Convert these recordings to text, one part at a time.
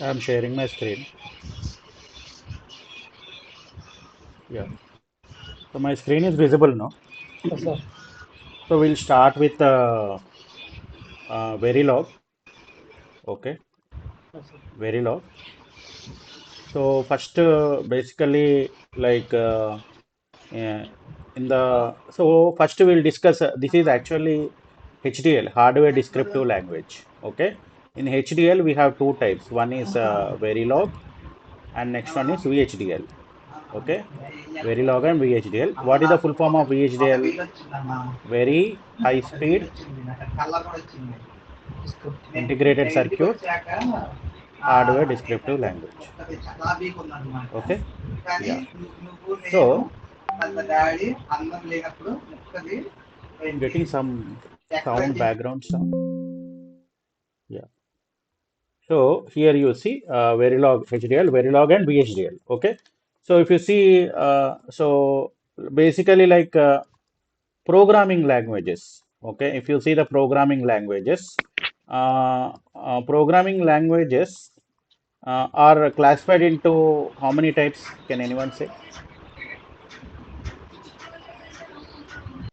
I'm sharing my screen. Yeah. So my screen is visible now. Yes, sir. So we'll start with Verilog. Okay, Yes, sir. Verilog. So first, basically, like uh, in the so first we'll discuss. This is actually HDL, hardware descriptive language. Okay. In HDL we have two types. One is Verilog, and next one is VHDL. Okay, Verilog and VHDL. What is the full form of VHDL? Very high speed integrated circuit hardware descriptive language. Okay, yeah. So I'm getting some sound background sound. Yeah. So here you see Verilog HDL, Verilog and VHDL. Okay. So if you see, so basically like programming languages. Okay. If you see the programming languages are classified into how many types? Can anyone say?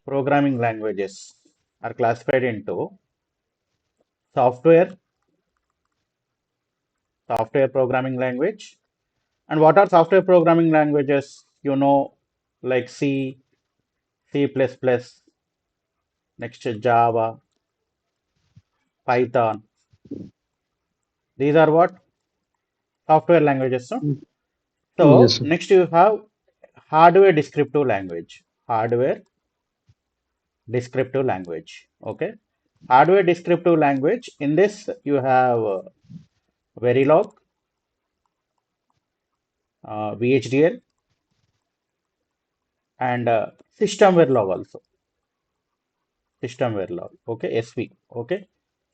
Programming languages are classified into software, software programming language. And what are software programming languages? You know, like C, C++, next Java, Python. These are what? Software languages. No? Yes, So sir. next you have hardware descriptive language. Hardware descriptive language. Okay. Hardware descriptive language. In this you have Verilog, VHDL, and system Verilog also. System Verilog. Okay. SV. Okay.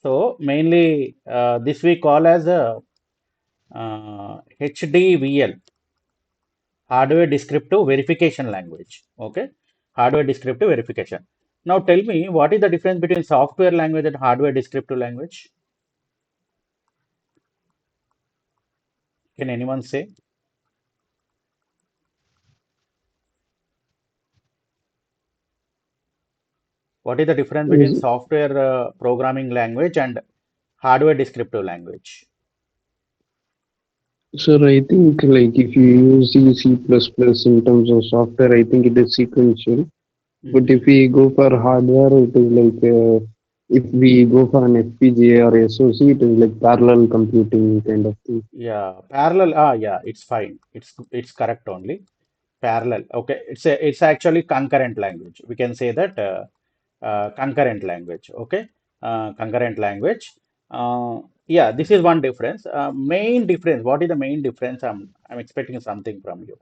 So mainly this we call as a HDVL, hardware descriptive verification language. Okay, hardware descriptive verification. Now tell me, what is the difference between software language and hardware descriptive language? Can anyone say? What is the difference between Yes, software programming language and hardware descriptive language? sir, I think like if you use the C++ in terms of software, I think it is sequential. But Hmm. if we go for hardware, it is like if we go for an FPGA or SoC, it is like parallel computing kind of thing. Yeah, parallel. Yeah, it's fine. It's correct only. Parallel. Okay, it's actually concurrent language. We can say that concurrent language. Okay, concurrent language. Yeah, this is one difference. Main difference. What is the main difference? I'm expecting something from you.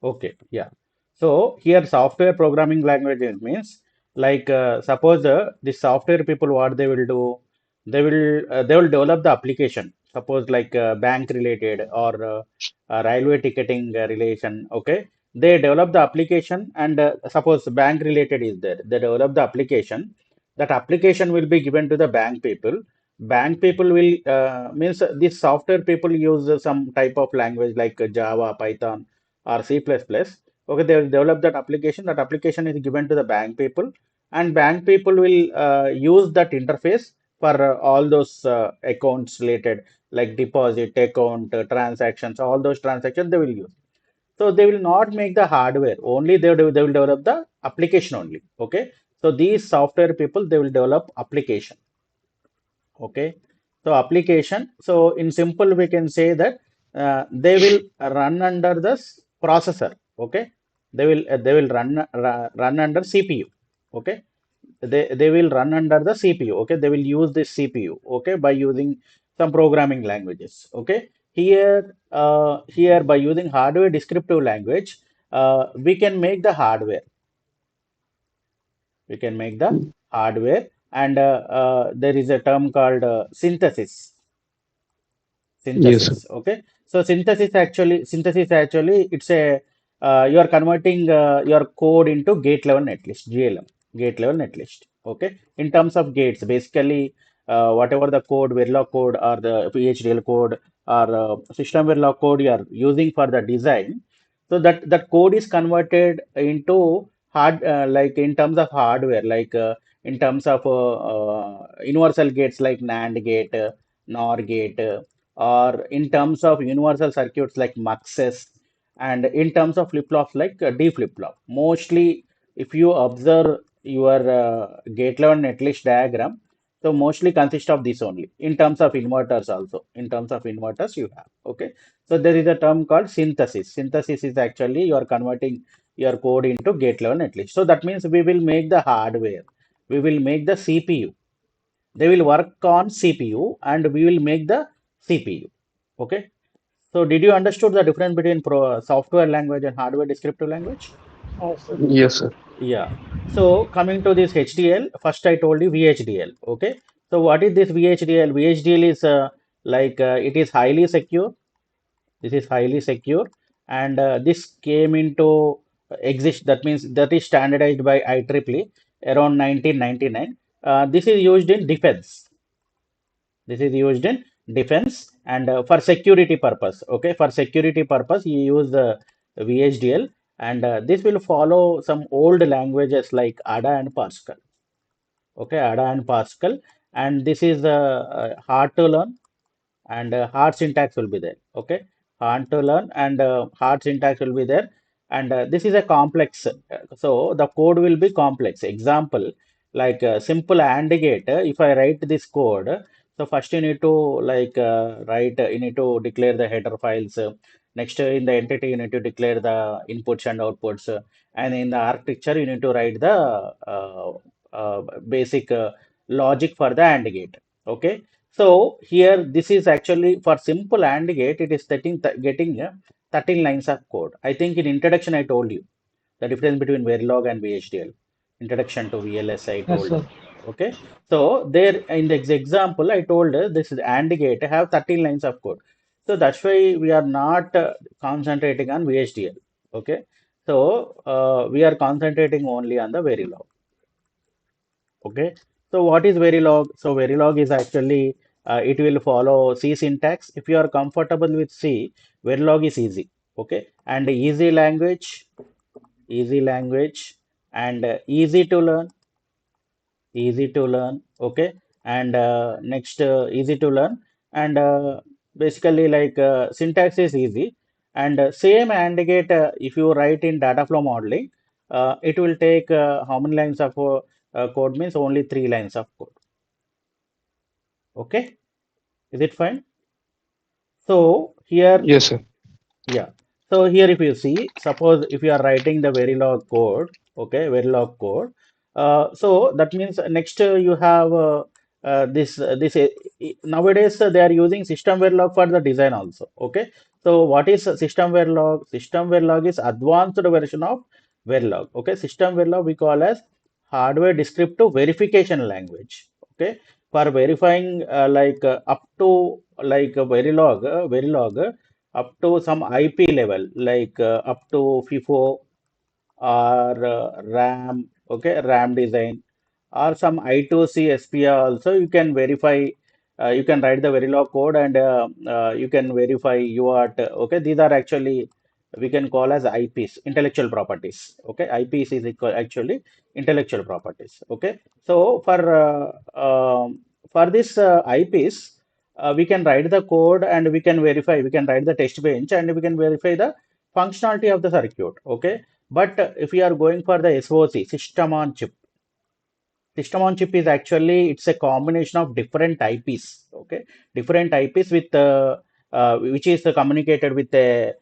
Okay, yeah. So here software programming languages means like suppose the software people what they will do, they will develop the application. Suppose like bank related or railway ticketing relation. Okay, they develop the application and suppose bank related is there. They develop the application. That application will be given to the bank people. Bank people will means this software people use some type of language like Java, Python or C++. Okay, they will develop that application. That application is given to the bank people, and bank people will use that interface for all those accounts related, like deposit, account, transactions, all those transactions they will use. So they will not make the hardware. Only they will develop the application only. Okay. So these software people they will develop application. Okay, so application. So in simple, we can say that they will run under the processor. Okay, they will run under CPU. Okay, they will run under the CPU. Okay, they will use this CPU. Okay, by using some programming languages. Okay, here by using hardware descriptive language, we can make the hardware. We can make the hardware, and there is a term called synthesis. Yes, sir. Okay, So synthesis actually it's a you are converting your code into gate level netlist, GLM, gate level netlist. Okay, in terms of gates, basically whatever the code, Verilog code or the HDL code or system Verilog code you are using for the design, so that code is converted into hard like in terms of hardware, like in terms of universal gates like NAND gate, NOR gate, or in terms of universal circuits like muxes, and in terms of flip-flops like D flip-flop. Mostly, if you observe your gate level netlist diagram, so mostly consist of this only. In terms of inverters also, in terms of inverters you have. Okay, so there is a term called synthesis. Synthesis is actually you are converting your code into gate level netlist. So that means we will make the hardware, we will make the CPU, they will work on CPU and we will make the CPU. Okay. So did you understood the difference between software language and hardware descriptive language? Yes, sir. Yeah. So coming to this HDL, first I told you VHDL. Okay. So what is this VHDL? VHDL is it is highly secure. This is highly secure, and this came into exist. That means that is standardized by IEEE around 1999. This is used in defense. This is used in defense and for security purpose. Okay, for security purpose, you use the VHDL, and this will follow some old languages like ADA and Pascal. Okay, ADA and Pascal, and this is hard to learn and hard syntax will be there. Okay, hard to learn and hard syntax will be there, and this is a complex. So the code will be complex. Example, like simple AND gate. If I write this code, so first you need to write. You need to declare the header files. Next, in the entity, you need to declare the inputs and outputs, and in the architecture, you need to write the basic logic for the AND gate. Okay, so here this is actually for simple AND gate, it is getting 13 lines of code. I think in introduction I told you the difference between Verilog and VHDL. Introduction to VLSI I Yes, told sir. you. Okay. So there in the example I told this is AND gate have 13 lines of code. So that's why we are not concentrating on VHDL. Okay. So we are concentrating only on the Verilog. Okay. So what is Verilog? So Verilog is actually it will follow C syntax. If you are comfortable with C, Verilog is easy. Okay. And easy language, and easy to learn. Okay. And next easy to learn, and basically syntax is easy, and same AND gate if you write in data flow modeling, it will take how many lines of code, means only 3 lines of code. Okay, is it fine? So here, Yes, sir. yeah. So here, if you see, suppose if you are writing the Verilog code, okay, Verilog code. So that means next you have this nowadays they are using system Verilog for the design also. Okay. So what is system Verilog? System Verilog is advanced version of Verilog. Okay. System Verilog we call as hardware descriptive verification language. Okay. For verifying up to Verilog up to some IP level, like up to FIFO or RAM, okay, RAM design, or some I2C SPA also, you can verify, you can write the Verilog code, and you can verify UART. Okay, these are actually we can call as IPs, intellectual properties. Okay, IPs is actually intellectual properties. Okay, so for this IPs, we can write the code and we can verify, we can write the test bench and we can verify the functionality of the circuit. Okay, but if you are going for the SoC, system on chip, system on chip is actually it's a combination of different IPs. Okay, different IPs with which is communicated with a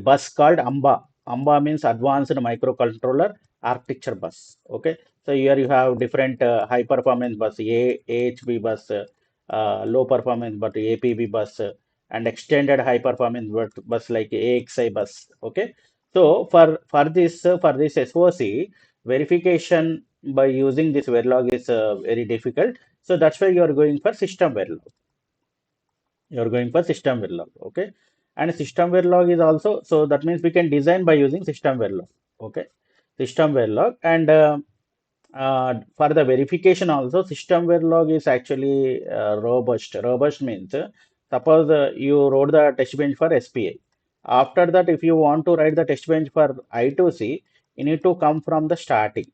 bus called AMBA. AMBA means Advanced Microcontroller Architecture Bus. Okay, so here you have different high performance bus, AHB bus, low performance but APB bus, and extended high performance bus like AXI bus. Okay, so for this SoC verification by using this Verilog is very difficult. So that's why you are going for system Verilog. You are going for system Verilog. Okay. And system Verilog is also, so that means we can design by using system Verilog. Okay, system Verilog. And for the verification also, system Verilog is actually robust. Robust means suppose you wrote the test bench for SPI. After that, if you want to write the test bench for I2C, you need to come from the starting.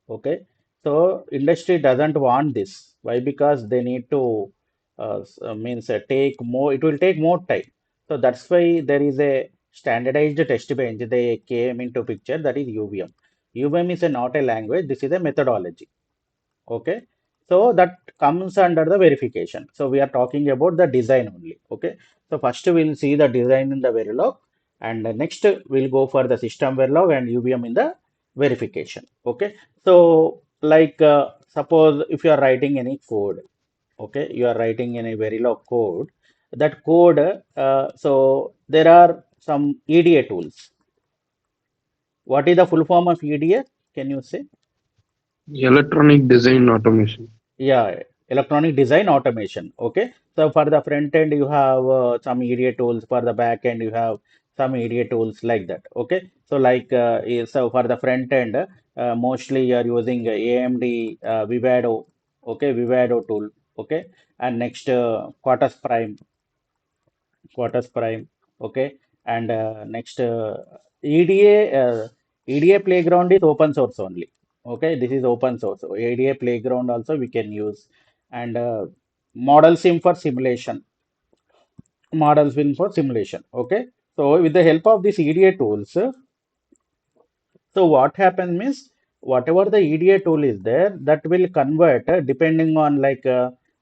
Okay, so industry doesn't want this. Why? Because they need to means take more. It will take more time. So that's why there is a standardized test bench. They came into picture, that is UVM. UVM is not a language. This is a methodology. Okay, so that comes under the verification. So we are talking about the design only. Okay, so first we'll see the design in the Verilog, and next we'll go for the system Verilog and UVM in the verification. Okay, so like suppose if you are writing any code, okay, you are writing in a Verilog code. That code, so there are some EDA tools. What is the full form of EDA? Can you say? Electronic design automation. Yeah, electronic design automation. Okay. So for the front end, you have some EDA tools. For the back end, you have some EDA tools like that. Okay. So like so for the front end, mostly you are using AMD Vivado. Okay, Vivado tool. Okay, and next Quartus Prime. Okay, and next EDA EDA Playground is open source only. Okay, this is open source. So EDA Playground also we can use, and Model Sim for simulation. Model Sim for simulation. Okay, so with the help of these EDA tools, so what happens means whatever the EDA tool is there, that will convert depending on like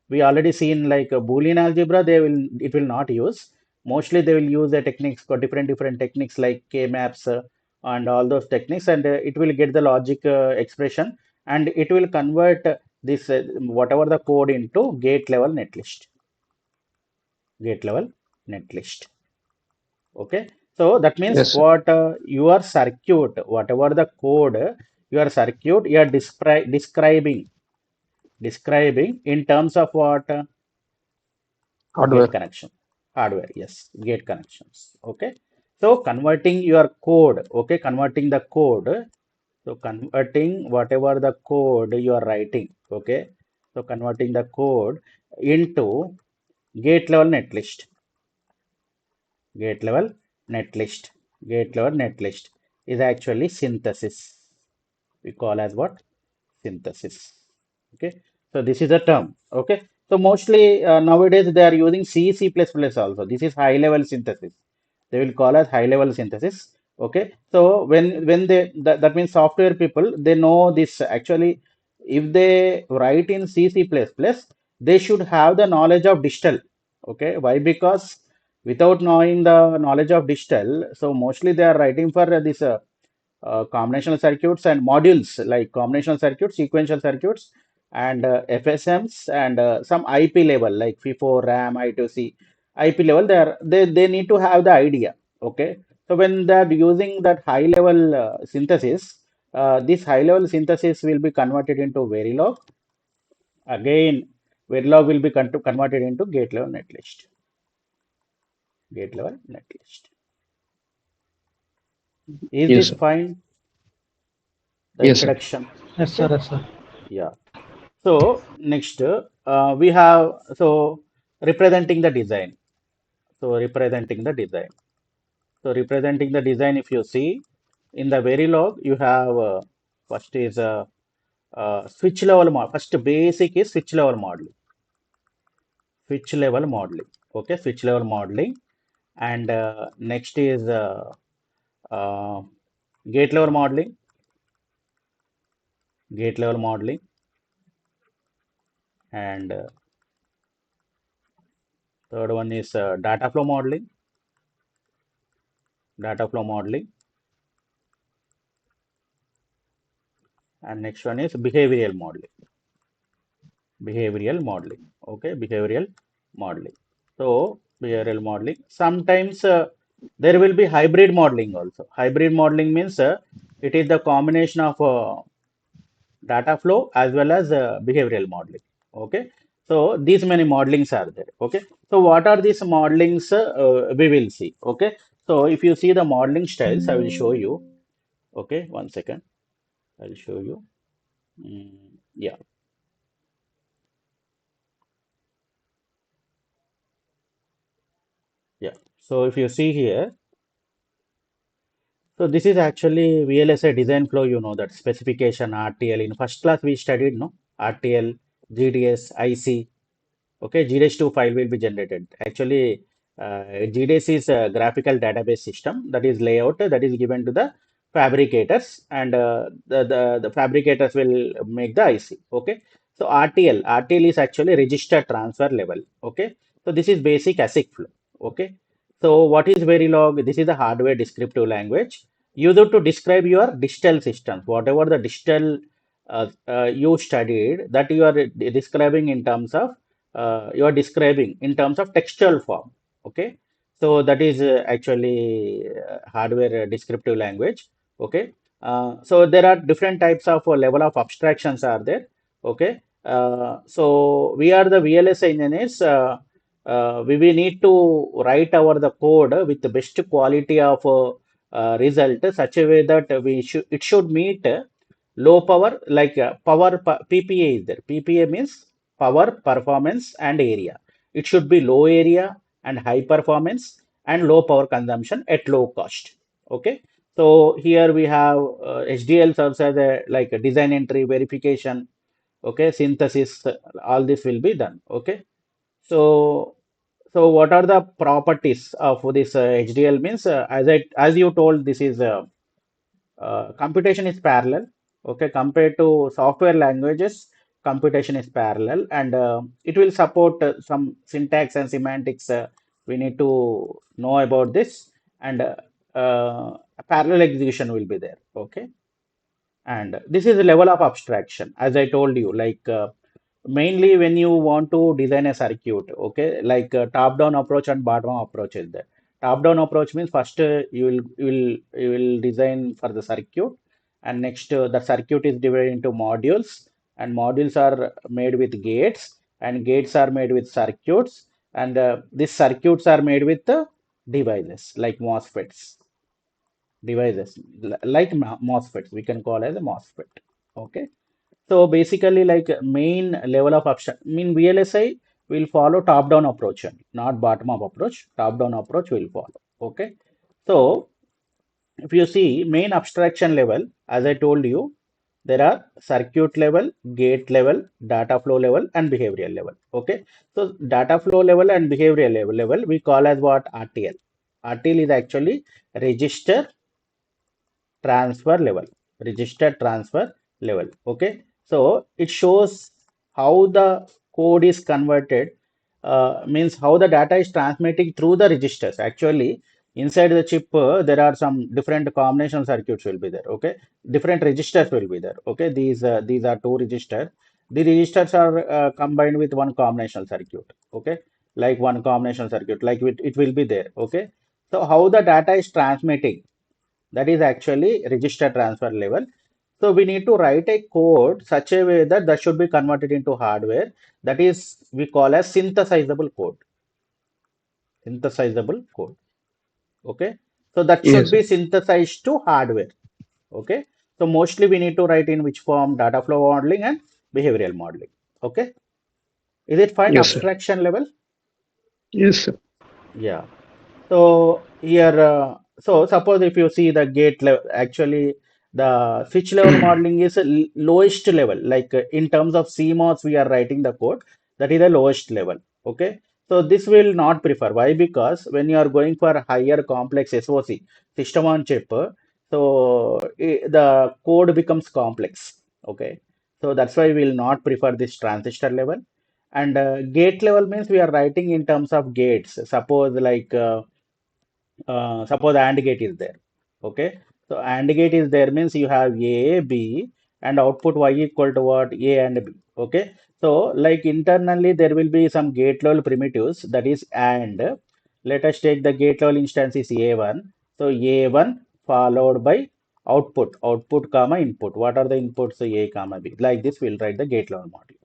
we already seen like Boolean algebra, they will it will not use. Mostly they will use the techniques for different techniques like K maps and all those techniques, and it will get the logic expression, and it will convert this whatever the code into gate level netlist. Gate level netlist. Okay, so that means Yes, sir. what your circuit, whatever the code, your circuit, you are describing in terms of what gate Hardware. connection, hardware. Yes, gate connections. Okay, so converting your code. Okay, converting the code. So converting whatever the code you are writing. Okay, so converting the code into gate level netlist. Gate level netlist. Gate level netlist is actually synthesis. We call as what? Synthesis. Okay. So this is a term. Okay. So mostly nowadays they are using C, C++ also. This is high level synthesis. They will call as high level synthesis. Okay. So when they that means software people, they know this actually. If they write in C, C++, they should have the knowledge of digital. Okay. Why? Because without knowing the knowledge of digital, so mostly they are writing for this combinational circuits and modules like combinational circuits, sequential circuits, and FSMs, and some IP level like FIFO, RAM, I2C, IP level. They need to have the idea. Okay, so when they're using that high level synthesis, this high level synthesis will be converted into Verilog. Again, Verilog will be converted into gate level netlist. Gate level netlist. Is Yes, this sir. fine? The Yes, sir. introduction. Yes, sir. Okay. Yes, sir. Yeah. So next we have so representing the design. So representing the design. So representing the design, if you see in the Verilog, you have first is switch level model. First basic is switch level modeling. Switch level modeling. Okay, switch level modeling, and next is uh, gate level modeling. Gate level modeling, and third one is data flow modeling. Data flow modeling, and next one is behavioral modeling. Behavioral modeling. Okay, behavioral modeling. So behavioral modeling, sometimes there will be hybrid modeling also. Hybrid modeling means it is the combination of data flow as well as behavioral modeling. Okay, So these many modelings are there. Okay. So what are these modelings? We will see. Okay. So if you see the modeling styles, I will show you. Okay. One second. I'll show you. Yeah. Yeah. So if you see here, so this is actually VLSI design flow, that specification RTL. In first class we studied, no? RTL, GDS, IC. Okay, GDS2 file will be generated. Actually, GDS is a graphical database system, that is layout that is given to the fabricators, and the fabricators will make the IC. Okay, so RTL is actually register transfer level. Okay, so this is basic ASIC flow. Okay, so what is Verilog? This is the hardware descriptive language used to describe your digital systems. Whatever the digital you studied, that you are describing in terms of you are describing in terms of textual form. Okay, so that is actually hardware descriptive language. Okay, so there are different types of level of abstractions are there. Okay, so we are the VLSI engineers. We need to write our the code with the best quality of result, such a way that it should meet low power, like PPA is there. PPA means power, performance, and area. It should be low area and high performance and low power consumption at low cost. Okay, so here we have HDL serves as a like a design entry verification. Okay, synthesis, all this will be done. Okay, so what are the properties of this HDL? Means as you told, this is computation is parallel. Okay, compared to software languages, computation is parallel, and it will support some syntax and semantics. We need to know about this, and parallel execution will be there. Okay, and this is the level of abstraction, as I told you, like mainly when you want to design a circuit. Okay, like top down approach and bottom up approach is there. Top down approach means first you will design for the circuit, and next the circuit is divided into modules, and modules are made with gates, and gates are made with circuits, and these circuits are made with devices like MOSFETs. Like MOSFETs, we can call as a MOSFET. Okay, so basically, like main level of abstraction, mean VLSI will follow top-down approach, only, not bottom-up approach. Top-down approach will follow. Okay, so if you see main abstraction level, as I told you, there are circuit level, gate level, data flow level, and behavioral level. Okay, so data flow level and behavioral level we call as what? RTL. RTL is actually register transfer level. Register transfer level. Okay, so it shows how the code is converted, means how the data is transmitting through the registers. Actually, inside the chip there are some different combination circuits will be there. Okay, different registers will be there. Okay, these are two registers. The registers are combined with one combinational circuit. Okay, like one combinational circuit, like it will be there. Okay, so how the data is transmitting, that is actually register transfer level. So we need to write a code such a way that that should be converted into hardware. That is we call as synthesizable code. Synthesizable code. Okay. So that should Yes, be synthesized to hardware. Okay. So mostly we need to write in which form? Data flow modeling and behavioral modeling. Okay. Is it fine? yes, sir. Abstraction level? Yes, sir. Yeah. So here, so suppose if you see the gate level, actually the switch level modeling is a lowest level. Like in terms of CMOS, we are writing the code, that is the lowest level. Okay. So this will not prefer. Why? Because when you are going for higher complex SOC, system on chip, so the code becomes complex. Okay. So that's why we will not prefer this transistor level. And gate level means we are writing in terms of gates. Suppose like suppose AND gate is there. Okay. So AND gate is there means you have A, B, and output Y equal to what? A and B. Okay. So like internally there will be some gate level primitives, that is AND. Let us take the gate level instance is A1. So A1 followed by output comma input. What are the inputs? A comma B. Like this we'll write the gate level module.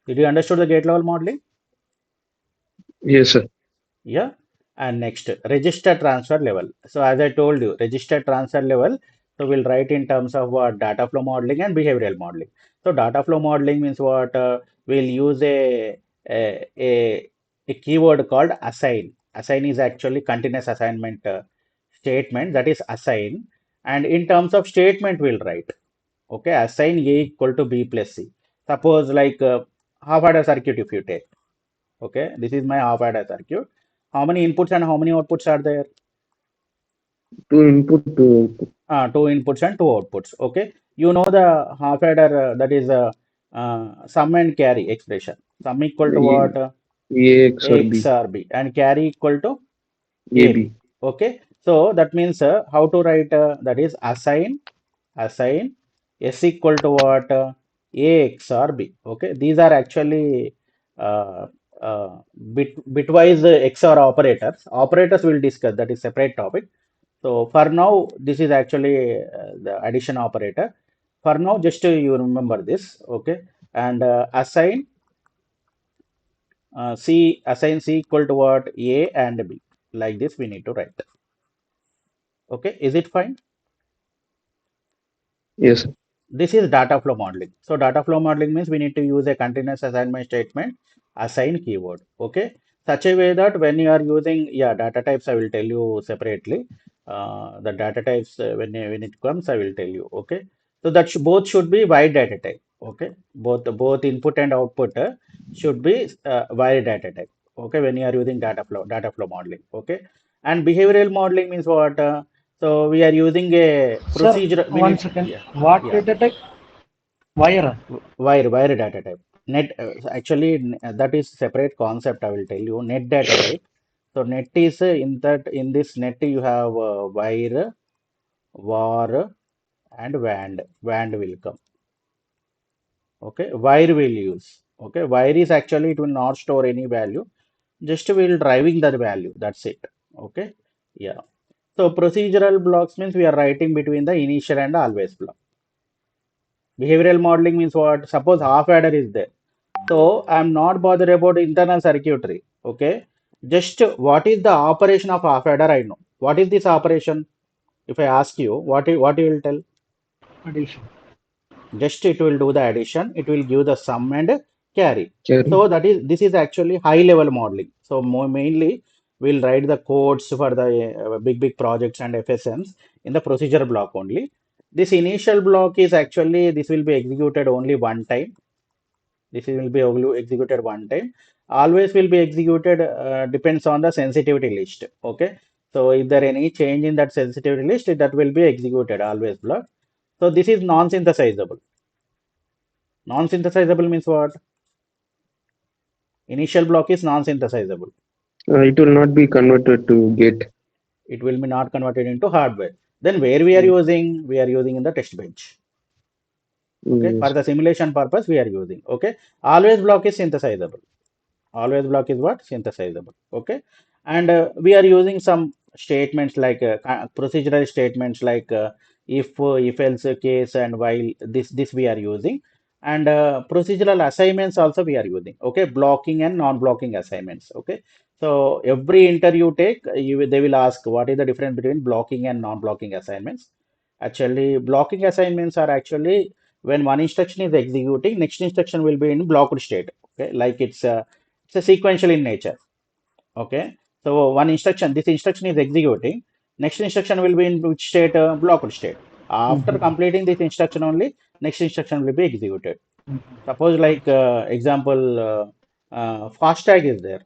Did you understood the gate level modeling? Yes, sir. Yeah. And next, register transfer level. So as I told you, register transfer level. So we'll write in terms of what data flow modeling and behavioral modeling. So data flow modeling means what? We'll use a, a, a keyword called assign. Assign is actually continuous assignment statement, that is assign. And in terms of statement, we'll write, okay, assign A equal to B plus C. Suppose like half adder circuit if you take. Okay, this is my half adder circuit. How many inputs and how many outputs are there? Two input, two output. Two inputs and two outputs. Okay, you know the half adder, that is sum and carry expression. Sum equal to A, what? AX or A B, XOR B, and carry equal to AB. AB. Okay, so that means how to write, that is assign S equal to what? A XOR B. Okay, these are actually uh, bitwise XOR operators. Operators will discuss, that is separate topic. So for now, this is actually the addition operator. For now, just you remember this, okay? And assign C equal to what? A and B. Like this, we need to write. Okay, is it fine? Yes, sir. This is data flow modeling. So data flow modeling means we need to use a continuous assignment statement, assign keyword. Okay. Such a way that when you are using, yeah, data types, I will tell you separately. The data types, when it comes, I will tell you. Okay. So that both should be wide data type. Okay. Both input and output should be wide data type. Okay. When you are using data flow modeling. Okay. And behavioral modeling means what? So we are using a Sir, procedure. We one need, second. yeah. What Yeah, data type? Wire. wire data type. Net actually that is separate concept. I will tell you. Net data type. So net is in this net you have wire, var, and wand. Wand will come. Okay, wire will use. Okay, wire is actually, it will not store any value. Just will driving that value. That's it. Okay, yeah. So procedural blocks means we are writing between the initial and always block. Behavioral modeling means what? Suppose half adder is there. So I'm not bothered about internal circuitry. Okay. Just what is the operation of half adder? I know. What is this operation? If I ask you, what you will tell? Addition. Just it will do the addition. It will give the sum and carry. Carry. So that is, this is actually high level modeling. So more mainly we'll write the codes for the big projects and FSMs in the procedure block only. This initial block is actually, this will be executed only one time. This will be executed one time. Always will be executed, depends on the sensitivity list. Okay. So if there any change in that sensitivity list, that will be executed always block. So this is non-synthesizable. Non-synthesizable means what? Initial block is non-synthesizable. It will not be converted to gate. It will be not converted into hardware. Then where we are using? We are using in the test bench. Okay. For Yes. the simulation purpose, we are using. Okay. Always block is synthesizable. Always block is what? Synthesizable. Okay. And we are using some statements like procedural statements like if else case and while this we are using. And procedural assignments also we are using. Okay. Blocking and non-blocking assignments. Okay. So every interview you take, they will ask what is the difference between blocking and non-blocking assignments. Actually, blocking assignments are actually when one instruction is executing, next instruction will be in blocked state. Okay, like it's a sequential in nature. Okay, so one instruction, this instruction is executing, next instruction will be in which state? Blocked state. After Mm-hmm. completing this instruction only, next instruction will be executed. Mm-hmm. Suppose like example, FASTag is there.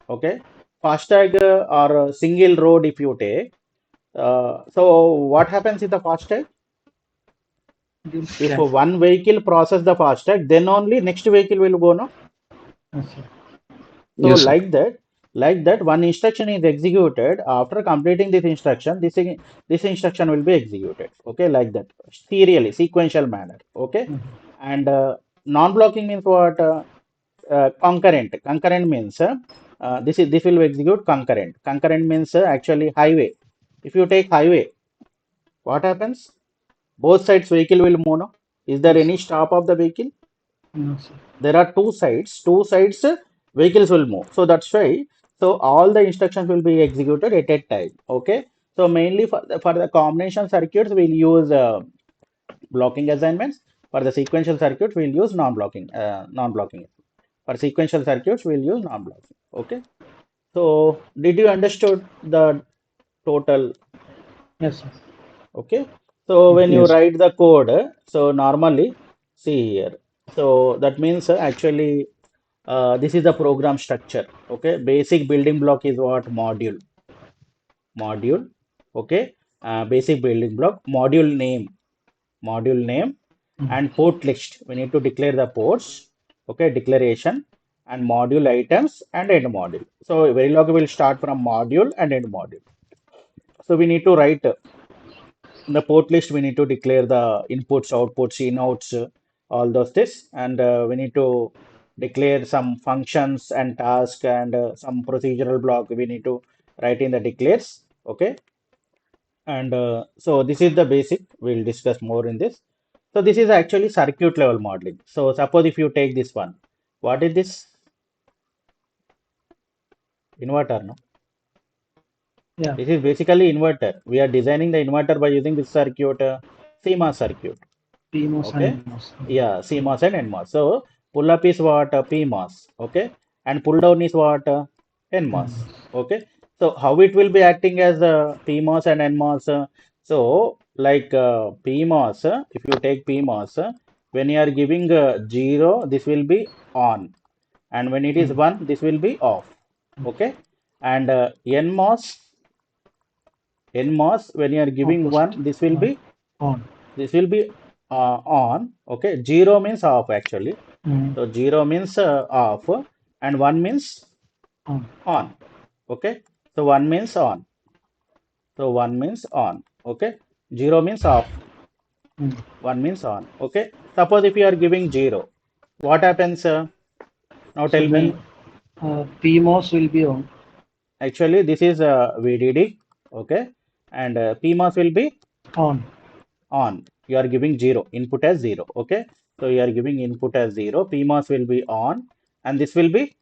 Okay, FASTag or single road if you take. So what happens in the FASTag? You'll If scan. one vehicle process the FASTag, then only next vehicle will go, no? Yes, sir. So Yes, sir. like that, one instruction is executed. After completing this instruction, this instruction will be executed. Okay, like that, serially, sequential manner. Okay, Mm-hmm. and non-blocking means what? Concurrent. Concurrent means this will execute concurrent. Concurrent means actually highway. If you take highway, what happens? Both sides vehicle will move. No? Is there Yes, any sir. stop of the vehicle? No, sir. There are two sides vehicles will move. So that's why, so all the instructions will be executed at a time. Okay. So mainly for the combination circuits, we'll use blocking assignments. For the sequential circuits, we'll use non-blocking. For sequential circuits, we'll use non-blocking. Okay. So did you understood the total? Yes, sir. Okay. So when you Yes. write the code, so normally see here. So that means actually this is the program structure. Okay. Basic building block is what? Module. Okay. Basic building block. Module name Mm. and port list. We need to declare the ports. Okay. Declaration and module items and end module. So Verilog will start from module and end module. So we need to write in the port list. We need to declare the inputs, outputs, inouts, all those things, and we need to declare some functions and task and some procedural block. We need to write in the declares. Okay, and so this is the basic. We'll discuss more in this. So this is actually circuit level modeling. So suppose if you take this one, what is this? Inverter, no? Yeah. This is basically inverter. We are designing the inverter by using this circuit, CMOS circuit. PMOS and Okay. NMOS. Yeah, CMOS and NMOS. So pull up is what? PMOS. Okay. And pull down is what? NMOS. NMOS. Okay. So how it will be acting as PMOS and NMOS? So like PMOS, if you take PMOS, when you are giving 0, this will be on. And when it is Mm. 1, this will be off. Okay. And NMOS, when you are giving Opposite. 1, this will be On. on. Okay, 0 means off actually. Mm. So 0 means off and 1 means On. on. Okay, so 1 means on. So 1 means on. Okay, 0 means off, Mm. 1 means on. Okay, suppose if you are giving 0, what happens? Now So tell then me. PMOS will be on. Actually, this is VDD. Okay, and PMOS will be On. on. You are giving 0, input as 0. Okay, so you are giving input as 0. PMOS will be on, and this will be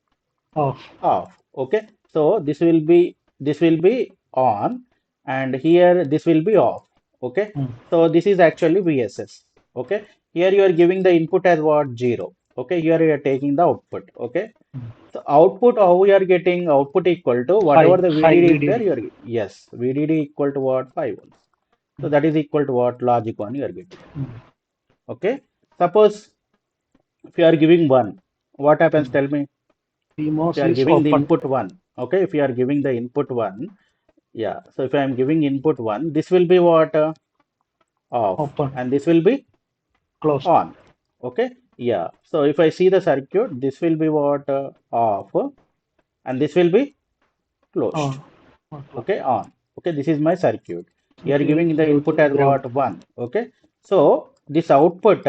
Off. off. Okay, so this will be on, and here this will be off. Okay, Mm. so this is actually VSS. Okay, here you are giving the input as what? 0. Okay, here you are taking the output. Okay, Mm. so output, how we are getting output equal to whatever the High VDD is there. VDD. You are, yes, VDD equal to what? 5 volts. So that is equal to what? Logic 1 you are getting. Mm. Okay, suppose if you are giving 1, what happens? Mm. Tell me. If you PMOS are is giving the open. input 1, okay, if you are giving the input 1, yeah, so if I am giving input 1, this will be what? Off, Open. and this will be Closed. on. Okay, yeah, so if I see the circuit, this will be what? Off, and this will be closed. On. Or closed. Okay, on. Okay, this is my circuit. You are If you giving the give input to as ground. what? 1. Okay, so this output,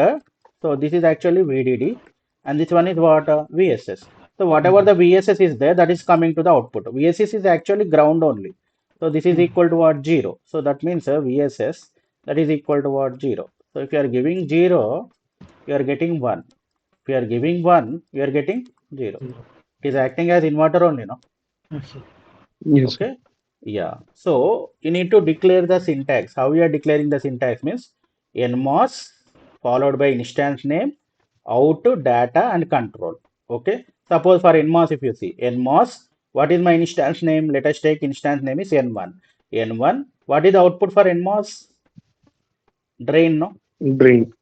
so this is actually VDD, and this one is what? VSS. So whatever Mm. the VSS is there, that is coming to the output. VSS is actually ground only. So this is Mm. equal to what? 0. So that means VSS, that is equal to what? 0. So if you are giving 0, you are getting 1. If you are giving 1, you are getting 0. Zero. It is acting as inverter only, no? Yes, sir. Yes. Okay. Yeah. So you need to declare the syntax. How we are declaring the syntax means nmos followed by instance name, out, data, and control. Okay. Suppose for nmos, if you see nmos, what is my instance name? Let us take instance name is n1. N1. What is the output for nmos? Drain, no? Drain.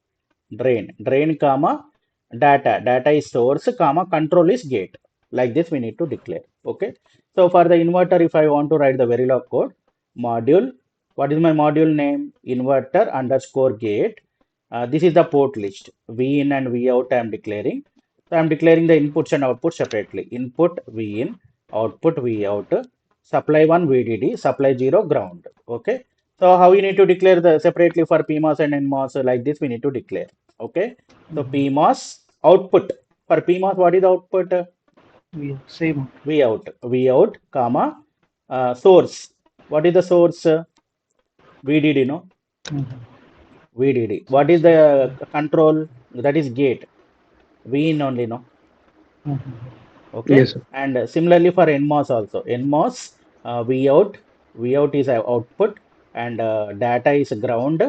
Drain comma data is source comma control is gate. Like this we need to declare. Okay, so for the inverter, if I want to write the Verilog code, module, what is my module name? Inverter underscore gate. This is the port list. V in and V out I am declaring. So I am declaring the inputs and outputs separately. Input V in, output V out, supply 1 VDD, supply 0 ground. Okay, so how we need to declare the separately for PMOS and NMOS? Like this we need to declare. Okay, so Mm. PMOS output, for PMOS what is the output? Same. V out, comma source. What is the source? VDD, no? Mm. VDD. What is Source is the control? That is gate. V in only, no? Mhm. Okay. Yes, sir. And similarly for NMOS also. NMOS, V out, V out is output, and data is ground,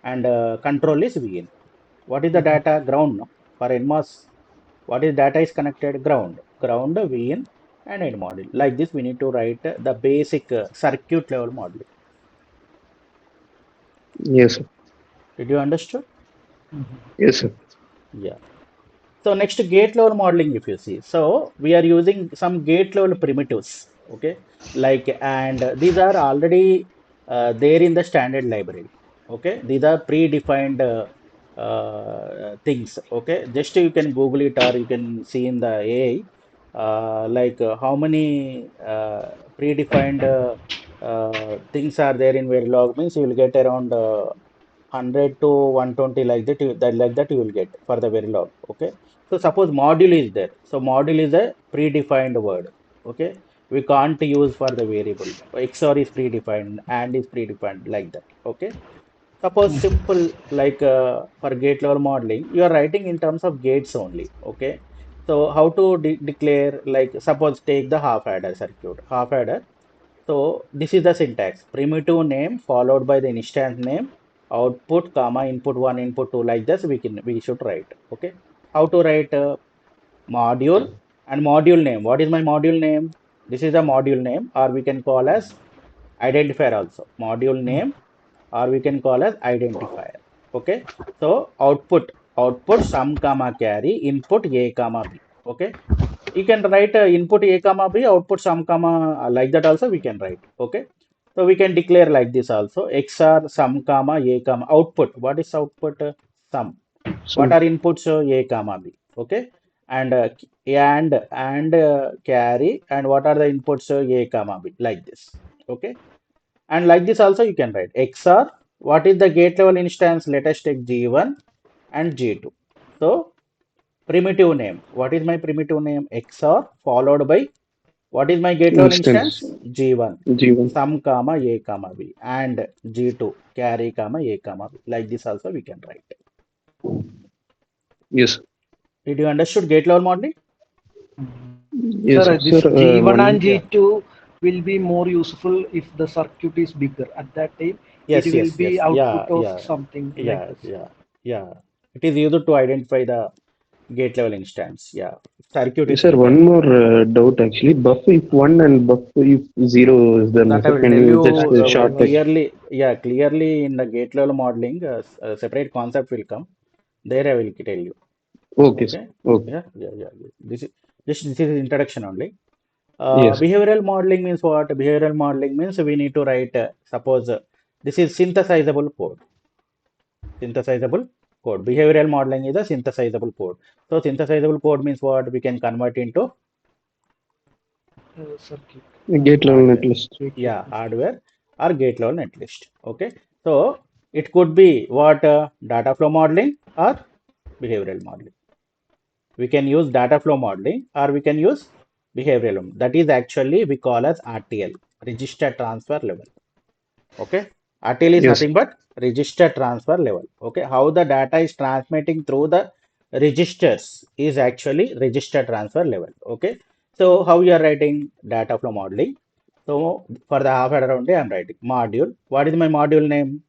and control is V in. What is the Mhm. data? Ground, no? For NMOS, what is data is connected? Ground. Ground, V in, and end module. Like this, we need to write the basic circuit level modeling. Yes, sir. Did you understand? Mhm. Yes, sir. Yeah. So next, gate level modeling, if you see. So we are using some gate level primitives, okay? Like, and these are already there in the standard library, okay? These are predefined things, okay? Just you can Google it, or you can see in the AI, like how many predefined things are there in Verilog, means you will get around 100 to 120, like that, like that you will get for the Verilog, okay? So suppose module is there. So module is a predefined word. Okay. We can't use for the variable. XOR is predefined, and is predefined, like that. Okay. Suppose Mhm. simple, like for gate level modeling, you are writing in terms of gates only. Okay. So how to declare, like suppose take the half adder circuit. Half adder. So this is the syntax: primitive name followed by the instance name, output comma input one, input two, like this we should write. Okay. How to write module and module name. What is my module name? This is a module name, or we can call as identifier also. Module Mhm. name, or we can call as identifier. Okay. So output sum comma carry, input a comma b. Okay. You can write input a comma b, output sum comma, like that also we can write. Okay. So we can declare like this also: XR sum comma a comma output. What is output? Sum. What Some. are inputs? A comma b. Okay. And carry, and what are the inputs? A comma b, like this. Okay. And like this also you can write XR. What is the gate level instance? Let us take G1 and G2. So primitive name. What is my primitive name? XR followed by, what is my gate level Instance. instance? G1 G1. sum comma a comma b, and G2 carry comma a comma b. Like this also we can write. Yes. Did you understood gate level modeling? Mhm. Yes, Sir, sir. this G1 One. and Yeah. G2 will be more useful if the circuit is bigger. At that time, it Yes, will yes, be yes. Yeah, output of yeah, something like yeah, this. yeah, yeah. It is used to identify the gate level instance. Yeah. Circuit Yes, is sir. bigger. One more doubt actually. Buff if one and buff if zero is there, no, That I sir. will Can tell you you just That's short touch? reverse. clearly. Yeah, clearly in the gate level modeling, a separate concept will come. There I will tell you. Okay, sir. Okay. Okay. Yeah, yeah, yeah. This is introduction only. Yes. Behavioral modeling means what? Behavioral modeling means we need to write, suppose this is synthesizable code. Synthesizable code. Behavioral modeling is a synthesizable code. So synthesizable code means what? We can convert into Circuit. Gate level hardware. netlist. Gate Yeah, list. hardware or gate level netlist. Okay. So it could be what? Data flow modeling or behavioral modeling. We can use data flow modeling, or we can use behavioral. That is actually we call as RTL, register transfer level. Okay. RTL is Yes. nothing but register transfer level. Okay. How the data is transmitting through the registers is actually register transfer level. Okay. So how you are writing data flow modeling? So for the half adder only I'm writing module. What is my module name?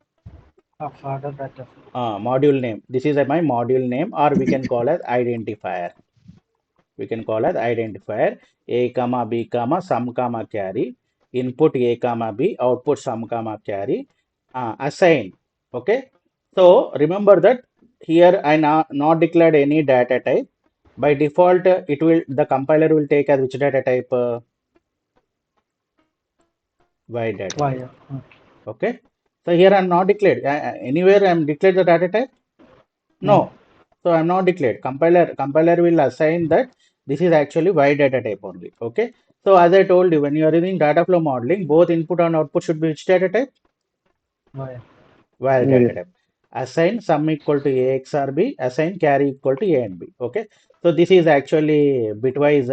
Half order data flow. Module name. This is my module name, or we can call as identifier. We can call as identifier: a comma b comma sum comma carry, input a comma b, output sum comma carry, assign. Okay. So remember that here I not declared any data type. By default, it will, the compiler will take as which data type? Wide data type. Wire. Okay. Okay. So here I'm not declared anywhere I'm declared the data type. No. No. So I'm not declared. Compiler will assign that this is actually wide data type only. Okay. So as I told you, when you are using data flow modeling, both input and output should be which data type? Wire. Wide Oh, data yeah. type. Assign sum equal to A XOR B, assign carry equal to A and B. Okay. So this is actually bitwise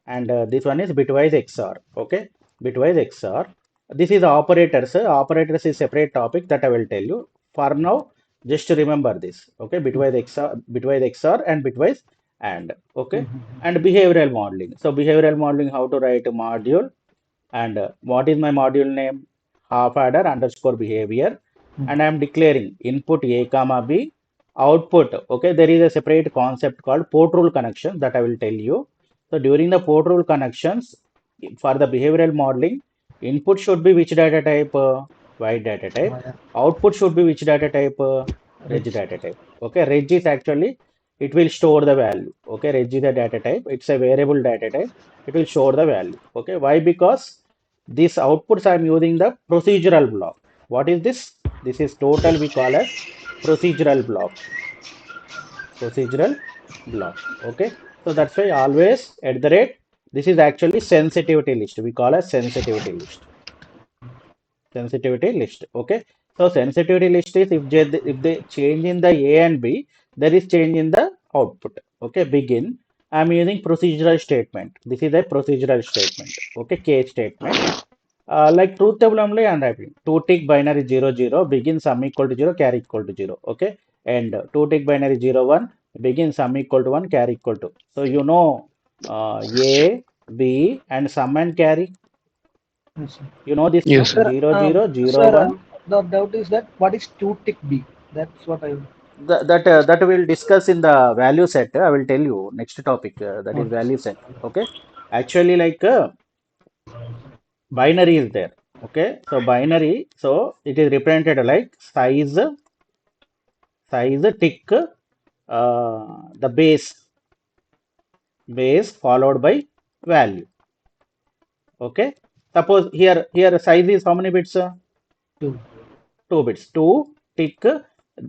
and this one is bitwise XOR. Okay. Bitwise XOR. This is operators. Operators is separate topic that I will tell you. For now, Just to remember this, okay? Bitwise XOR and bitwise AND, okay? And behavioral modeling. So behavioral modeling, how to write a module, and what is my module name? Half adder underscore behavior, and I am declaring input A comma B, output. Okay, there is a separate concept called port rule connection that I will tell you. So during the port rule connections, for the behavioral modeling, input should be which data type? White data type. Output should be which data type? Reg Reg. data type. Okay, reg is actually, it will store the value. Okay, reg is the data type. It's a variable data type. It will store the value. Okay, why? Because these outputs I am using the procedural block. What is this? This is total we call as procedural block. Procedural block. Okay. So that's why always at the rate, this is actually sensitivity list. We call as sensitivity list. Sensitivity list. Okay. So sensitivity list is if they change in the A and B, there is change in the output. Okay. Begin. I'm using procedural statement. This is a procedural statement. Okay. Case statement. Like truth table only and writing. Two tick binary 0 0 begin sum equal to 0 carry equal to 0. Okay. And two tick binary 0 1 begin sum equal to 1 carry equal to. So you know A, B and sum and carry. Yes, sir. You know this, no? Yes, sir. Sir, 0 0 0 1. the doubt is that what is 2-tick B? That's what I. That we'll discuss in the value set. I will tell you next topic. That is Okay, value sir. set. Okay. Actually, like binary is there. Okay. So binary. So it is represented like size tick, the base followed by value. Okay. Suppose here size is how many bits? 2. 2 bits. 2 tick.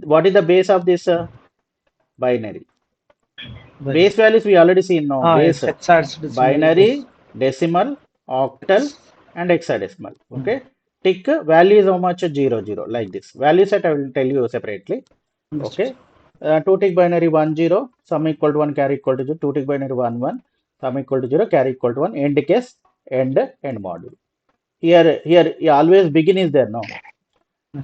What is the base of this binary? Well. Base values we already seen now. Yes, Base hexadecimal base. binary, decimal, octal, and hexadecimal. Okay. Tick value is how much? 0 0 like this. Value set I will tell you separately. Understood, sir. Okay. Two tick binary 1 0 sum equal to 1 carry equal to 0. Two tick binary 1 1 sum equal to 0 carry equal to 1. End case end module. Here always begin is there, no? Yes,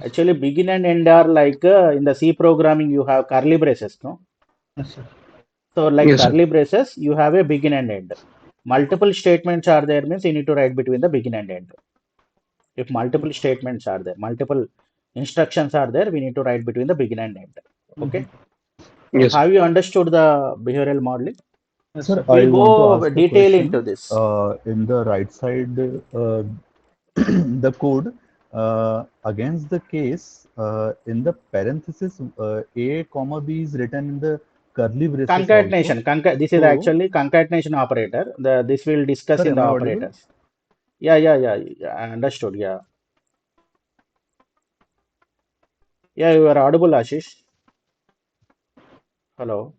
sir. Actually begin and end are like in the C programming you have curly braces, no? Yes, sir. So like Yes, sir. curly braces you have a begin and end. Multiple statements are there means you need to write between the begin and end. If multiple statements are there, multiple instructions are there, we need to write between the begin and end. Okay. So Yes, sir. have you understood the behavioral modeling? Yes, Sir, sir. I We'll want to go ask a detail into question. this. In the right side, the code against the case in the parenthesis A comma B is written in the curly braces also. Concatenation. This is So, actually concatenation operator. This will discuss sir, in am the I audible? operators. Yeah. I understood. Yeah. Yeah, you are audible, Ashish. Hello.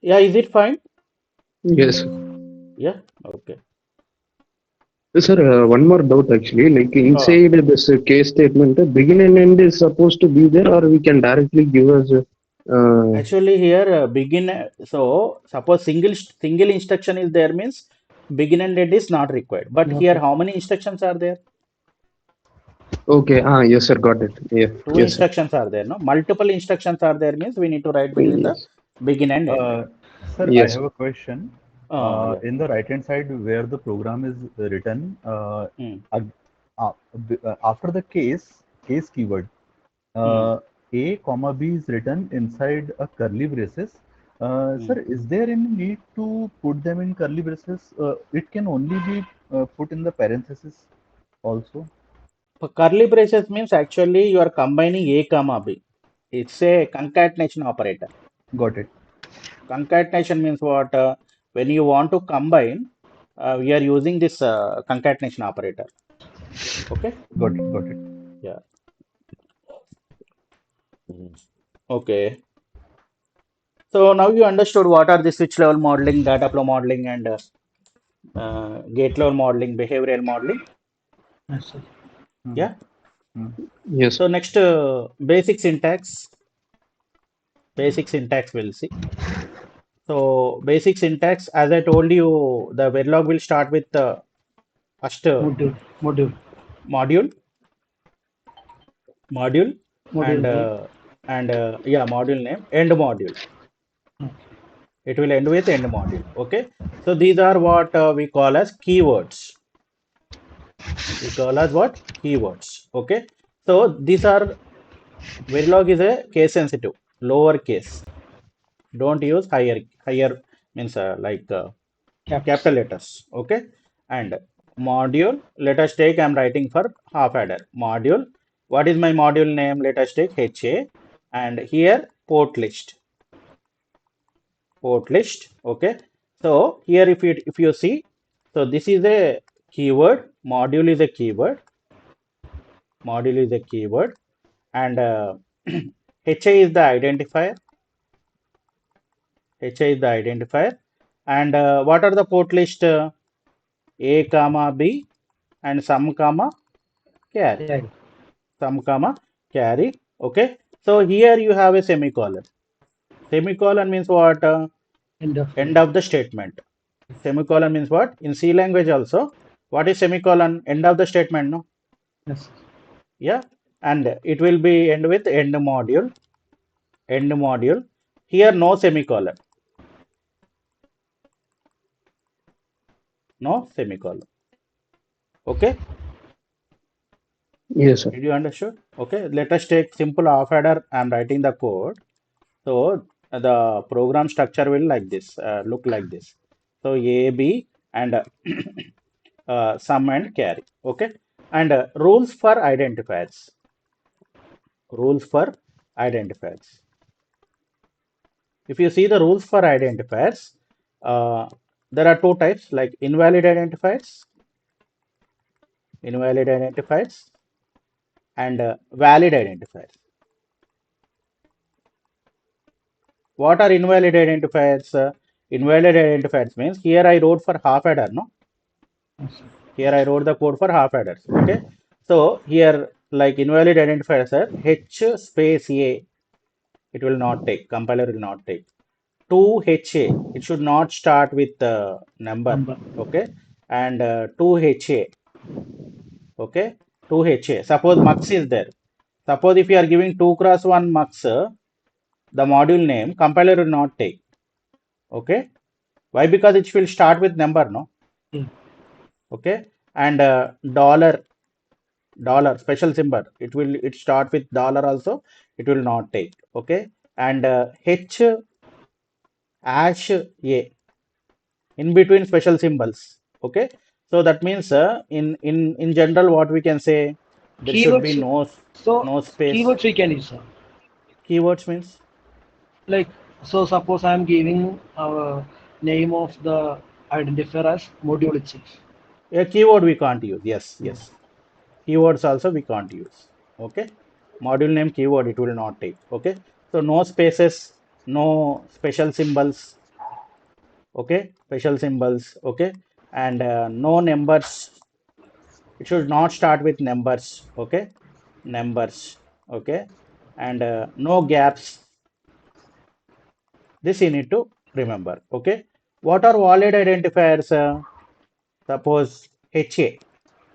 Yeah, is it fine? Yes, sir. Yeah. Okay. Sir, one more doubt actually. Like Oh, inside this case statement, begin and end is supposed to be there, or we can directly give us. actually, here begin. So suppose single instruction is there means begin and end is not required. But Not here, it. how many instructions are there? Okay. Ah, yes, sir. Got it. Yeah. Two Yes, sir. instructions are there. No, multiple instructions are there means we need to write between the Yes. begin and end. Uh, Sir, I Yes. have a question. Yeah. In the right-hand side where the program is written, Hmm. ag- uh, after the case keyword, Hmm. uh, A comma B is written inside a curly braces. Hmm. Sir, is there any need to put them in curly braces? It can only be put in the parenthesis also. So curly braces means actually you are combining A comma B. It's a concatenation operator. Got it. Concatenation means what? When you want to combine, we are using this concatenation operator. Okay. Got it. Got it. Yeah. Mhm. Okay. So now you understood what are the switch level modeling, data flow modeling, and gate level modeling, behavioral modeling. Yes, sir. Hmm. Yeah. Hmm. Yes. So next, basic syntax. Basic syntax we'll see. So basic syntax, as I told you, the Verilog will start with the first Module. Module. module. module, Module name. and yeah, module name, end module. Okay. It will end with end module. Okay. So these are what we call as keywords. We call as what? Keywords. Okay. So these are, Verilog is a case sensitive, lower case. Don't use higher means Caps. capital letters. Okay. And module, let us take, I'm writing for half adder. Module. What is my module name? Let us take HA. And here port list. Port list. Okay. So here if you see, so this is a keyword. Module is a keyword. Module is a keyword. And HA is the identifier. HA is the identifier. And what are the port list? A comma B and some comma carry. Yeah. Some comma carry. Okay. So here you have a semicolon. Semicolon means what? End of End of the statement. Semicolon means what? In C language also. What is semicolon? End of the statement, no? Yes. Yeah. And it will be end with end module. End module. Here no semicolon. No semicolon. Okay. Yes, sir. Did you understand? Okay. Let us take simple half adder. I am writing the code. So the program structure will like this, look like this. So A, B, and sum and carry. Okay. And rules for identifiers. Rules for identifiers. If you see the rules for identifiers, there are two types, like invalid identifiers, and valid identifiers. What are invalid identifiers? Invalid identifiers means here I wrote for half adder, no? Yes, sir. Here I wrote the code for half adders. Okay. So here, like invalid identifiers are H space A, it will not take, compiler will not take. 2HA, it should not start with number. Number. Okay. And 2HA, okay. 2HA. Suppose mux is there. Suppose if you are giving 2 cross 1 mux, the module name, compiler will not take. Okay. Why? Because it will start with number, no? Yeah. Okay. And dollar special symbol, it start with dollar also, it will not take. Okay. And H hash A, in between special symbols. Okay. So that means in general what we can say, there should be Keywords. So no space. keywords we can use, sir. Keywords means, Like, so suppose I am giving name of the identifier as module itself. a keyword we can't use. Yes, keywords also we can't use. Okay. Module name keyword, it will not take. Okay. So no spaces, no special symbols. Okay, special symbols. Okay. And no numbers, it should not start with numbers. Okay. Numbers. Okay. And no gaps, this you need to remember. Okay. What are valid identifiers? Suppose HA,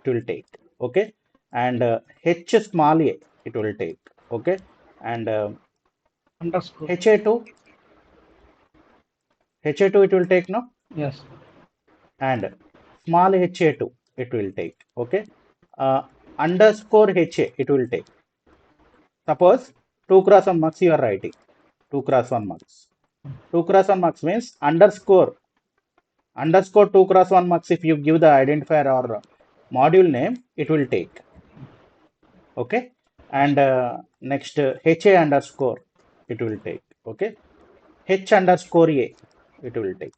it will take. Okay. And H small a, it will take. Okay. And Underscore. HA2, HA2 it will take, no? Yes. And small HA2 it will take. Okay. uh, Underscore HA it will take. Suppose 2 cross 1 mux you are writing, 2 cross 1 mux. 2 cross 1 mux means underscore 2 cross 1 mux, if you give the identifier or module name, it will take. Okay. And next HA underscore, it will take. Okay. H underscore A, it will take.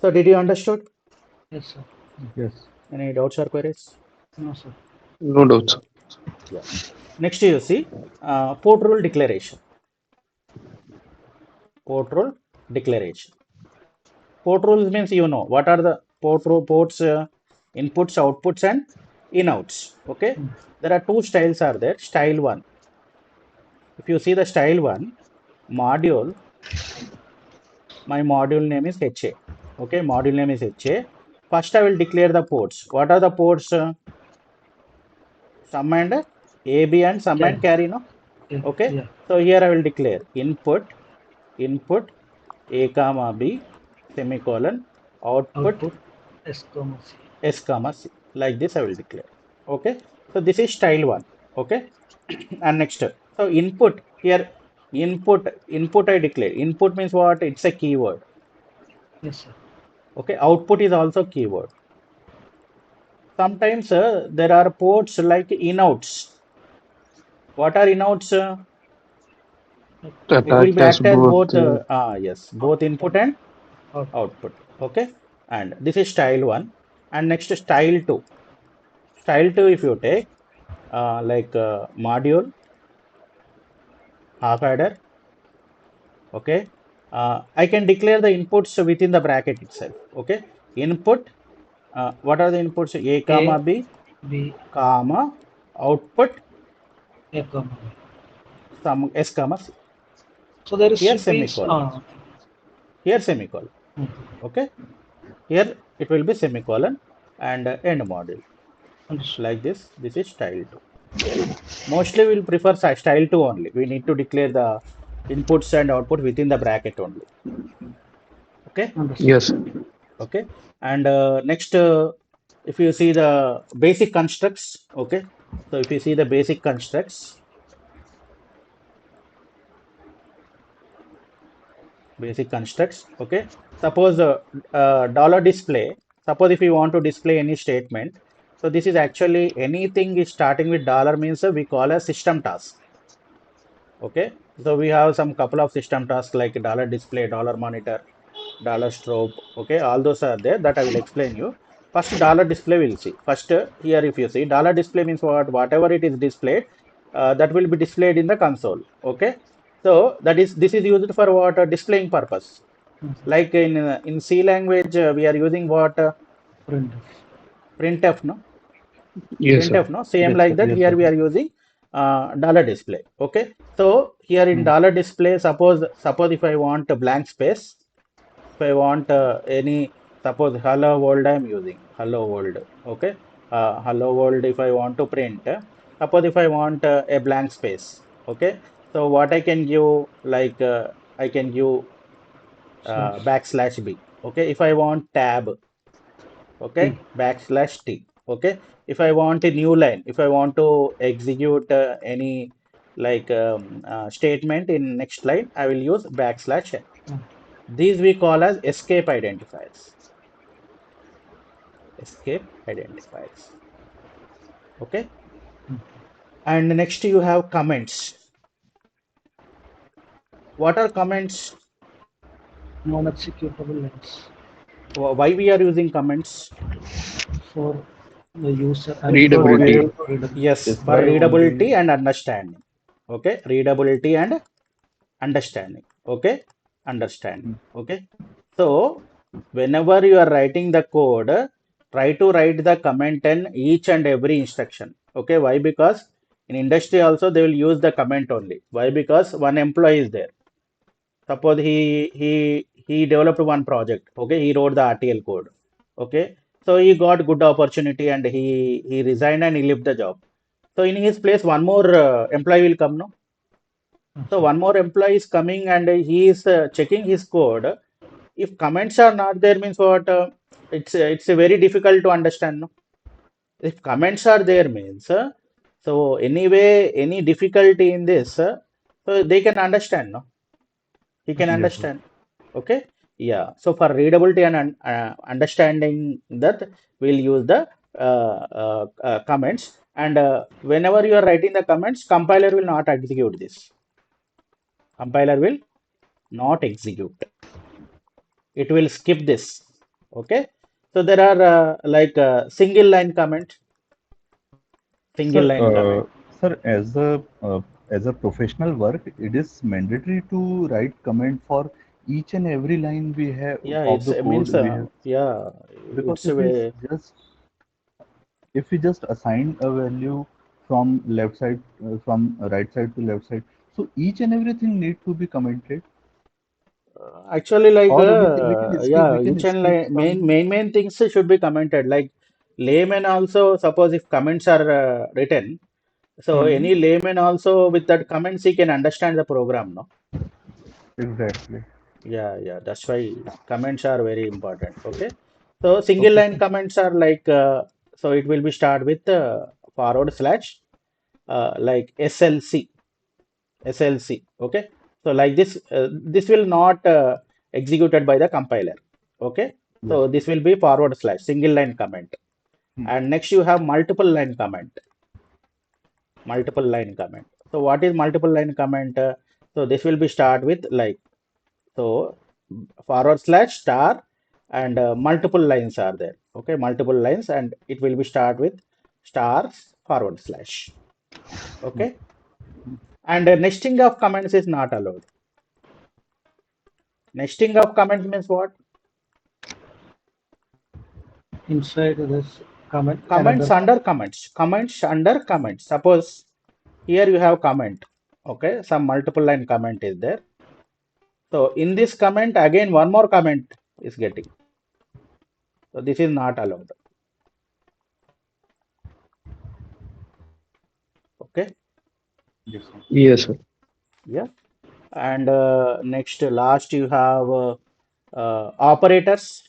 So did you understood? Yes, sir. Yes. Any doubts or queries? No, sir. No doubts. Yeah. Next you see port rule declaration. Port rule declaration. Port rules means what are the ports, inputs, outputs, and inouts. Okay. There are two styles are there. Style 1. If you see the style 1 module, my module name is HA. Okay. Module name is HA. First I will declare the ports. What are the ports? sum and AB and sum and Carry. carry, no? Yeah. Okay. Yeah. So here I will declare input A comma B semicolon output Output S comma C. S comma C. Like this I will declare. Okay. So this is style one. Okay. And next, so input here, input I declare. Input means what? It's a keyword. Yes, sir. Okay. Output is also keyword. Sometimes there are ports like inouts. What are inouts? That It will act be as act as both. both, yes, both input and Output. output. Okay. And this is style one. And next style two. Style two, if you take like module, half adder, okay. I can declare the inputs within the bracket itself. Okay. Input, what are the inputs? A A, comma B, B, comma, output, A comma B. some S comma C. So there is Here should be semicolon. Here semicolon. hmm, Okay. Here it will be semicolon and end module. understood. Like this. This is style 2. Mostly we'll prefer style 2 only. We need to declare the inputs and output within the bracket only. Okay. Understood. Yes. Okay. And next, if you see the basic constructs, okay. So if you see the basic constructs, okay. Suppose dollar display. Suppose if you want to display any statement, so this is actually anything is starting with dollar means we call a system task. Okay, so we have some couple of system tasks like dollar display, dollar monitor, dollar strobe. Okay, all those are there that I will explain you. First, dollar display we'll see. First, here if you see dollar display means what? Whatever it is displayed, that will be displayed in the console. Okay, so this is used for what? Displaying purpose. Mhm. Like in C language, we are using what? Printf. Printf, no? Yes, sir. Printf, no? Same Yes, like sir. that. Yes, Here sir. we are using dollar display. Okay. So here in Hmm. dollar display, suppose if I want a blank space, if I want any, suppose hello world I am using hello world. Okay. Hello world. If I want to print, suppose if I want a blank space. Okay. So what I can give, like I can give Slash backslash b. Okay. If I want tab, okay, T. backslash t. Okay, if I want a new line, if I want to execute any like statement in next line, I will use backslash n. Hmm. These we call as escape identifiers. Escape identifiers. Okay, Hmm. and next you have comments. What are comments? Non-executable lines Why we are using comments? for the user, I mean for Because Readability. they readability. Yes, for describe readability only. and understanding. Okay, readability and understanding. Okay, understanding. Okay, so whenever you are writing the code, try to write the comment in each and every instruction. Okay, why? Because in industry also they will use the comment only. Why? Because one employee is there. Suppose he developed one project. Okay, he wrote the RTL code. Okay, so he got good opportunity and he resigned and he left the job. So in his place one more employee will come, no? So Absolutely. one more employee is coming and he is checking his code. If comments are not there, means what? It's very difficult to understand. No? If comments are there, means so anyway any difficulty in this, so they can understand. No, he can Absolutely. Yes, sir. understand. Okay, yeah. So for readability and understanding that, we'll use the comments. And whenever you are writing the comments, compiler will not execute this. Compiler will not execute. It will skip this. Okay, so there are like single line comment, single Sir, line comment. sir, as a professional work, it is mandatory to write comment for each and every line we have Yeah, of it's the it code means we have. yeah, Because it's a way. if we just assign a value from left side from right side to left side, so each and everything need to be commented, Actually, like or we can yeah, we can each and skip line, some. main things should be commented. Like layman also, suppose if comments are written, so any layman also with that comments he can understand the program, no? Exactly. Yeah, that's why comments are very important. Okay, so single Okay, line sir. comments are like so it will be start with forward slash like SLC. Okay, so like this, this will not executed by the compiler. Okay, Yes. so this will be forward slash single line comment, Hmm. and next you have multiple line comment. Multiple line comment. So what is multiple line comment? So this will be start with like so forward slash star and multiple lines are there. Okay, multiple lines and it will be start with stars forward slash. Okay, and nesting of comments is not allowed. Nesting of comments means what? Inside this comment, Comments another under comments. Comments under comments. Suppose here you have comment. Okay, some multiple line comment is there. So in this comment again one more comment is getting. So this is not allowed. Okay. Yes, sir. Yes, sir. Yeah. And next last you have operators.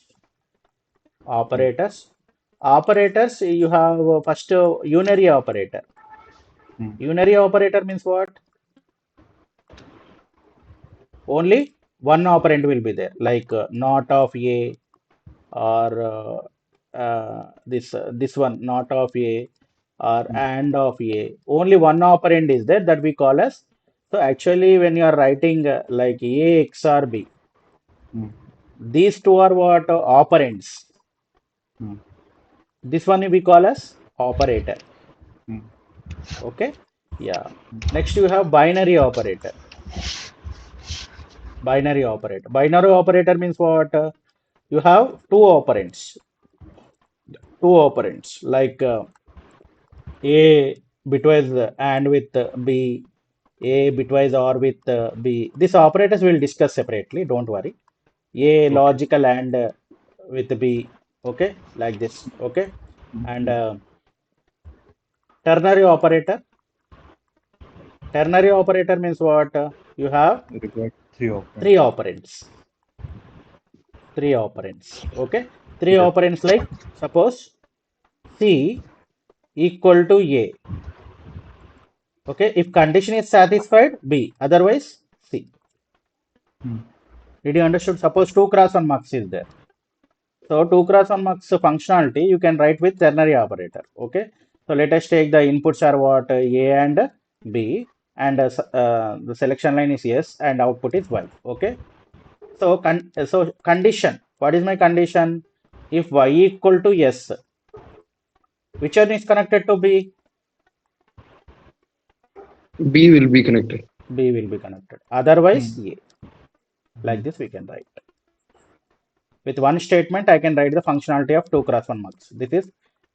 Hmm. Operators. Operators you have first unary operator. Hmm. Unary operator means what? Only one operand will be there, like not of A or this one not of A or Hmm. and of A. Only one operand is there that we call as. So actually, when you are writing like A XOR B, Hmm. these two are what operands. Hmm. This one we call as operator. Hmm. Okay, yeah. Next you have binary operator. Binary operator. Binary operator means what? You have two operands. Two operands like A bitwise AND with B, A bitwise OR with B. These operators will discuss separately. Don't worry. A Okay. logical AND with B. Okay, like this. Okay, and Hmm. ternary operator. Ternary operator means what? You have Required three options. three operands. Three operands. Okay, three Yes. operands like suppose C equal to A. Okay, if condition is satisfied, B. Otherwise, C. Hmm. Did you understood? Suppose 2 cross 1 mux is there. So 2 cross 1 mux functionality you can write with ternary operator. Okay. So let us take the inputs are what A and B and the selection line is yes and output is Y. Okay. So so condition. What is my condition? If Y equal to yes, which one is connected to B? B will be connected. B will be connected. Otherwise, Hmm. A. Like this we can write. With one statement, I can write the functionality of 2 cross 1 mux. This is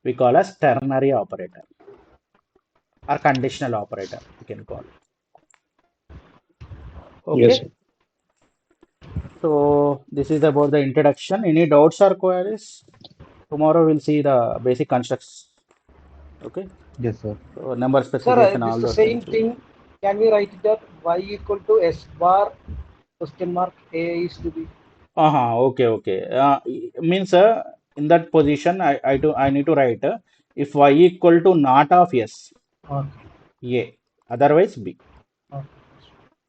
we call as ternary operator or conditional operator, we can call. Yes, Okay, sir. so this is about the introduction. Any doubts or queries? Tomorrow we'll see the basic constructs. Okay, Yes, sir. so number sir, specification, this all is the those same things. thing. Can we write it up? Y equal to S bar question mark A is to be. Okay. Means in that position, I need to write if y equal to not of yes, Okay. A, otherwise B. Okay.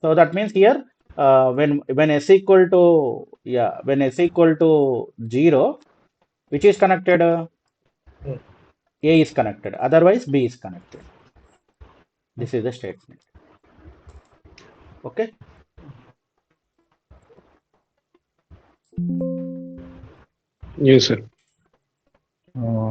So that means here when s equal to when s equal to 0, which is connected? Yeah. A is connected. Otherwise B is connected. This is the statement. Okay. Yes, sir.